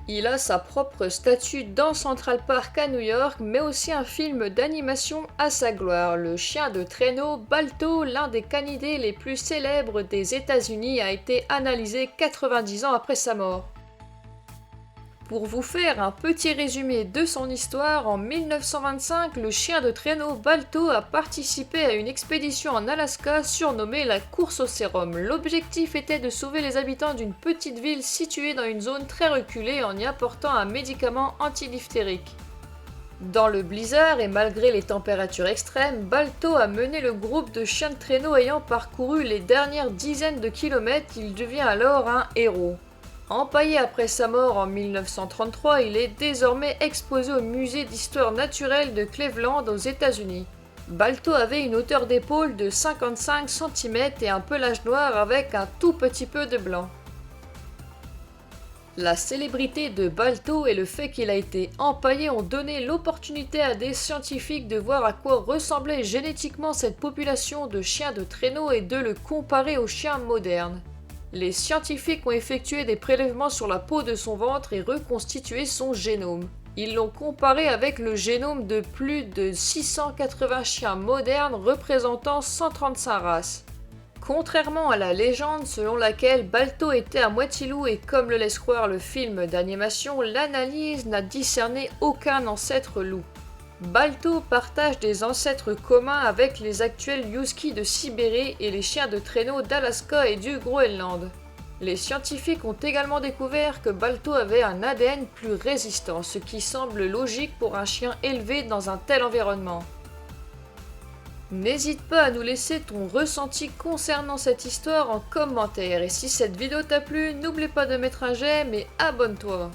Il a sa propre statue dans Central Park à New York, mais aussi un film d'animation à sa gloire. Le chien de traîneau Balto, l'un des canidés les plus célèbres des États-Unis, a été analysé 90 ans après sa mort. Pour vous faire un petit résumé de son histoire, en 1925, le chien de traîneau Balto a participé à une expédition en Alaska surnommée la course au sérum. L'objectif était de sauver les habitants d'une petite ville située dans une zone très reculée en y apportant un médicament antidiphtérique. Dans le blizzard et malgré les températures extrêmes, Balto a mené le groupe de chiens de traîneau ayant parcouru les dernières dizaines de kilomètres. Il devient alors un héros. Empaillé après sa mort en 1933, il est désormais exposé au musée d'histoire naturelle de Cleveland aux États-Unis. Balto avait une hauteur d'épaule de 55 cm et un pelage noir avec un tout petit peu de blanc. La célébrité de Balto et le fait qu'il a été empaillé ont donné l'opportunité à des scientifiques de voir à quoi ressemblait génétiquement cette population de chiens de traîneau et de le comparer aux chiens modernes. Les scientifiques ont effectué des prélèvements sur la peau de son ventre et reconstitué son génome. Ils l'ont comparé avec le génome de plus de 680 chiens modernes représentant 135 races. Contrairement à la légende selon laquelle Balto était à moitié loup et comme le laisse croire le film d'animation, l'analyse n'a discerné aucun ancêtre loup. Balto partage des ancêtres communs avec les actuels Huskies de Sibérie et les chiens de traîneau d'Alaska et du Groenland. Les scientifiques ont également découvert que Balto avait un ADN plus résistant, ce qui semble logique pour un chien élevé dans un tel environnement. N'hésite pas à nous laisser ton ressenti concernant cette histoire en commentaire et si cette vidéo t'a plu, n'oublie pas de mettre un j'aime et abonne-toi.